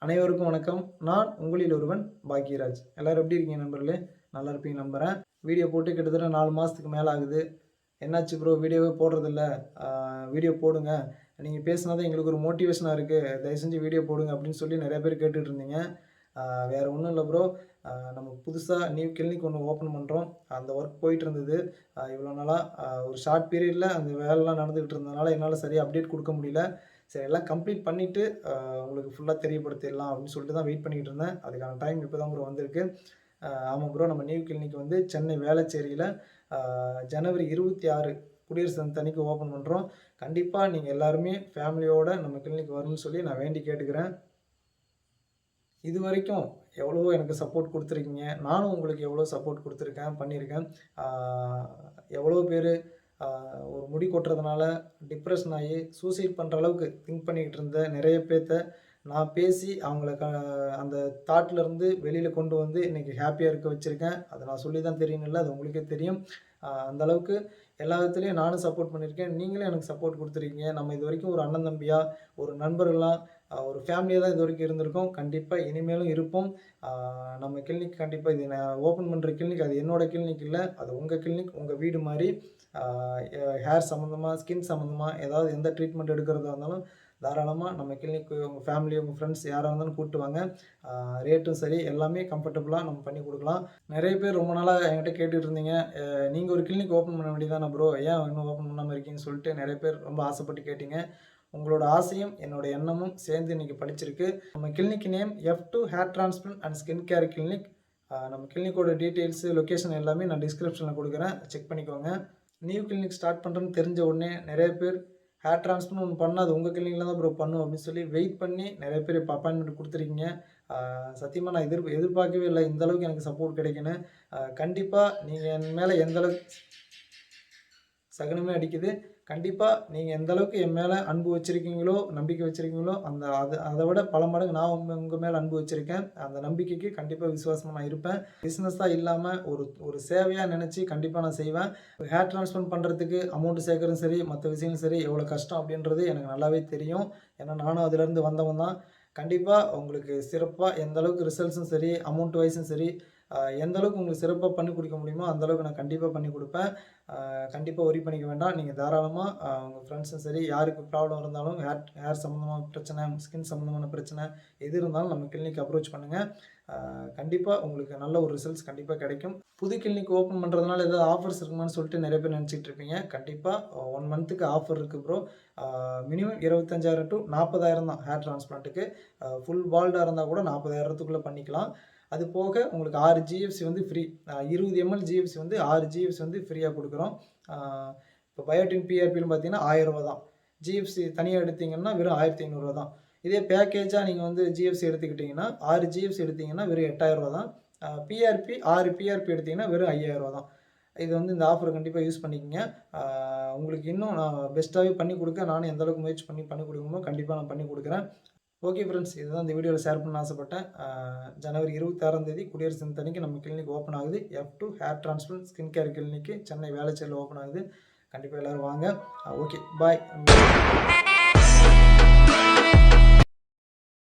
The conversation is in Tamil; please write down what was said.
அனைவருக்கும் வணக்கம். நான் உங்களில் ஒருவன் பாக்கியராஜ். எல்லாரும் எப்படி இருக்கீங்க நண்பர்களே? நல்லா இருப்பீங்க நம்புறேன். வீடியோ போட்டு கிட்டத்தட்ட 4 மாசத்துக்கு மேல ஆகுது. என்னாச்சு ப்ரோ வீடியோவே போடுறதில்ல? ஆ வீடியோ போடுங்க. நீங்க பேசினா தான் எங்களுக்கு ஒரு மோட்டிவேஷனா இருக்கு. தயவு செஞ்சு வீடியோ போடுங்க அப்படின்னு சொல்லி நெறைய பேர் கேட்டுட்டு இருந்தீங்க. வேற ஒண்ணும் இல்ல ப்ரோ. நம்ம புதுசா நியூ கிளினிக் ஒண்ணு ஓப்பன் பண்றோம். அந்த ஒர்க் போயிட்டு இருந்தது. இவ்வளோ நாளா ஒரு ஷார்ட் பீரியட்ல அந்த வேலைலாம் நடந்துகிட்டு இருந்ததுனால என்னால சரியா அப்டேட் குடுக்க முடியல. சரி எல்லாம் கம்ப்ளீட் பண்ணிட்டு உங்களுக்கு ஃபுல்லா தெரியப்படுத்திடலாம் அப்படின்னு சொல்லிட்டு தான் வெயிட் பண்ணிக்கிட்டு இருந்தேன். அதுக்கான டைம் இப்போ தான் ப்ரோ வந்திருக்கு. ஆமா ப்ரோ நம்ம நியூ கிளினிக் வந்து சென்னை வேளச்சேரியில அ ஜனவரி 26 குடியரசு தினத்து அன்னைக்கு ஓப்பன் பண்றோம். கண்டிப்பா நீங்க எல்லாருமே ஃபேமிலியோட நம்ம கிளினிக் வரணும்னு சொல்லி நான் வேண்டி கேட்டுக்கிறேன். இதுவரைக்கும் எவ்வளவோ எனக்கு சப்போர்ட் குடுத்துருக்கீங்க. நானும் உங்களுக்கு எவ்வளோ சப்போர்ட் குடுத்துருக்கேன், பண்ணியிருக்கேன். ஆ எவ்வளோ பேரு ஆ ஒரு முடி கொட்டுறதுனால டிப்ரஷன் ஆயி சூசைட் பண்ற அளவுக்கு திங்க் பண்ணிக்கிட்டு இருந்த நெறைய பேத்த நான் பேசி அவங்கள அந்த தாட்லருந்து வெளியில கொண்டு வந்து இன்னைக்கு ஹேப்பியா இருக்க வச்சிருக்கேன். அத நான் சொல்லி தான் தெரியணும்னு இல்ல. அது உங்களுக்கே தெரியும். அந்த அளவுக்கு எல்லா விதத்துலயும் நானும் சப்போர்ட் பண்ணியிருக்கேன். நீங்களும் எனக்கு சப்போர்ட் குடுத்துருக்கீங்க. நம்ம இதுவரைக்கும் ஒரு அண்ணன் தம்பியா, ஒரு நண்பர்களா, ஒரு ஃபேமிலியா தான் இதுவரைக்கும் இருந்திருக்கோம். கண்டிப்பா இனிமேலும் இருப்போம். ஆ நம்ம கிளினிக் கண்டிப்பா இது நான் ஓப்பன் பண்ற கிளினிக் அது என்னோட கிளினிக் இல்ல. அது உங்க கிளினிக், உங்க வீடு மாரி. ஆ ஹேர் சம்மந்தமா, ஸ்கின் சம்மந்தமா ஏதாவது எந்த ட்ரீட்மெண்ட் எடுக்கிறதா இருந்தாலும் தாராளமா நம்ம கிளினிக்கு உங்க ஃபேமிலி, உங்க ஃப்ரெண்ட்ஸ் யாரா இருந்தாலும் கூட்டு வாங்க. ரேட்டும் சரி எல்லாமே கம்ஃபர்டபுளா நம்ம பண்ணி குடுக்கலாம். நெறைய பேர் ரொம்ப நாளா என்கிட்ட கேட்டுட்டு இருந்தீங்க. நீங்க ஒரு கிளினிக் ஓப்பன் பண்ண வேண்டியது தானே ப்ரோ! ஏன் இன்னும் ஓப்பன் பண்ணாம இருக்கீங்கன்னு சொல்லிட்டு நெறைய பேர் ரொம்ப ஆசைப்பட்டு கேட்டீங்க. உங்களோட ஆசையும், என்னோட எண்ணமும் சேர்ந்து இன்னைக்கு பலிச்சிருக்கு. நம்ம clinic name F2 hair transplant and skin care clinic. நம்ம கிளினிக்கோட டீட்டெயில்ஸ், லொகேஷன் எல்லாமே நான் டிஸ்கிரிப்ஷன்ல குடுக்குறேன். செக் பண்ணிக்கோங்க. நியூ கிளினிக் ஸ்டார்ட் பண்றேன்னு தெரிஞ்ச உடனே நெறைய பேர் ஹேர் டிரான்ஸ்பிளான்ட் ஒண்ணு பண்ணா, அது உங்க கிளினிக்ல தான் ப்ரோ பண்ணும் அப்படின்னு சொல்லி வெயிட் பண்ணி நெறைய பேர் இப்ப அப்பாயின்ட்மென்ட் குடுத்துருக்கீங்க. சத்தியமா நான் எதிர்பார்க்கவே இல்ல. இந்த அளவுக்கு எனக்கு சப்போர்ட் கிடைக்குன்னு. கண்டிப்பா நீங்க என் மேல எந்த அளவுக்கு சகுனமே அடிக்குது. கண்டிப்பா நீங்க எந்த அளவுக்கு என் மேல அன்பு வச்சிருக்கீங்களோ, நம்பிக்கை வச்சிருக்கீங்களோ, அத விட பல மடங்கு நான் உங்க மேல அன்பு வச்சிருக்கேன். அந்த நம்பிக்கைக்கு கண்டிப்பா விசுவாசமா நான் இருப்பேன். பிசினஸா இல்லாம ஒரு ஒரு சேவையா நெனச்சு கண்டிப்பா நான் செய்வேன். ஹேர் டிரான்ஸ்பிளான்ட் பண்றதுக்கு அமௌண்ட் சேர்க்கறதும் சரி, மத்த விஷயங்களும் சரி, எவ்வளோ கஷ்டம் அப்படின்றது எனக்கு நல்லாவே தெரியும். ஏன்னா நானும் அதிலருந்து வந்தவன் தான். கண்டிப்பா உங்களுக்கு சிறப்பா எந்த அளவுக்கு ரிசல்ட்ஸும் சரி, அமௌண்ட் வைஸும் சரி, எந்த அளவுக்கு உங்களுக்கு சிறப்பா பண்ணி குடுக்க முடியுமோ, அந்த அளவுக்கு நான் கண்டிப்பா பண்ணி குடுப்பேன். கண்டிப்பா வொரி பண்ணிக்க வேண்டாம். நீங்க தாராளமா உங்க ஃப்ரெண்ட்ஸும் சரி, யாருக்கு ப்ராப்ளம் இருந்தாலும் ஹேர் ஹேர் சம்மந்தமான பிரச்சனை, ஸ்கின் சம்மந்தமான பிரச்சனை எது இருந்தாலும் நம்ம கிளினிக் அப்ரோச் பண்ணுங்க. கண்டிப்பா உங்களுக்கு நல்ல ஒரு ரிசல்ட்ஸ் கண்டிப்பா கிடைக்கும். புது கிளினிக் ஓப்பன் பண்றதுனால ஏதாவது ஆஃபர்ஸ் இருக்குமான்னு சொல்லிட்டு நெறைய பேர் நெனச்சிட்டு இருப்பீங்க. கண்டிப்பா 1 மந்த்துக்கு ஆஃபர் இருக்கு ப்ரோ. மினிமம் 25,000 டூ 40,000 தான் ஹேர் டிரான்ஸ்பிளான்ட்க்கு. ஃபுல் பால்டா இருந்தா கூட 40,000த்துக்குள்ள பண்ணிக்கலாம். அது போக உங்களுக்கு 6 ஜிஎஃப்சி வந்து ஃப்ரீ. 20 எம்எல் ஜிஎஃப்சி வந்து 6 ஜிஎஃப்சி வந்து ஃப்ரீயா குடுக்குறோம். ஆ இப்போ பயோட்டின் பிஆர்பின்னு பார்த்தீங்கன்னா ரூ. 1000 தான். ஜிஎஃப்சி தனியா எடுத்தீங்கன்னா வெறும் ரூ. 1500 தான். இதே பேக்கேஜா நீங்க வந்து ஜிஎஃப்சி எடுத்துக்கிட்டீங்கன்னா, 6 ஜிஎஃப்சி எடுத்தீங்கன்னா வெறும் ரூ. 8000 தான். பிஆர்பி 6 பிஆர்பி எடுத்தீங்கன்னா வெறும் ரூ. 5000 தான். இது வந்து இந்த ஆஃபர் கண்டிப்பா யூஸ் பண்ணிக்கங்க. உங்களுக்கு இன்னும் நான் பெஸ்ட்டாவே பண்ணி குடுக்க நானும் எந்த அளவுக்கு முயற்சி பண்ணி குடுக்கணுமோ கண்டிப்பா நான் பண்ணி குடுக்குறேன். Okay friends. இதுதான் இந்த வீடியோல ஷேர் பண்ண ஆசைப்பட்டேன். ஜனவரி 26ஆம் தேதி குடியரசு தினத்தன்னைக்கு நம்ம கிளினிக் ஓப்பன் ஆகுது. F2 hair transplant skin care clinic Chennai வேளச்சேரியில ஓப்பன் ஆகுது. கண்டிப்பா எல்லாரும் வாங்க. ஓகே பாய்.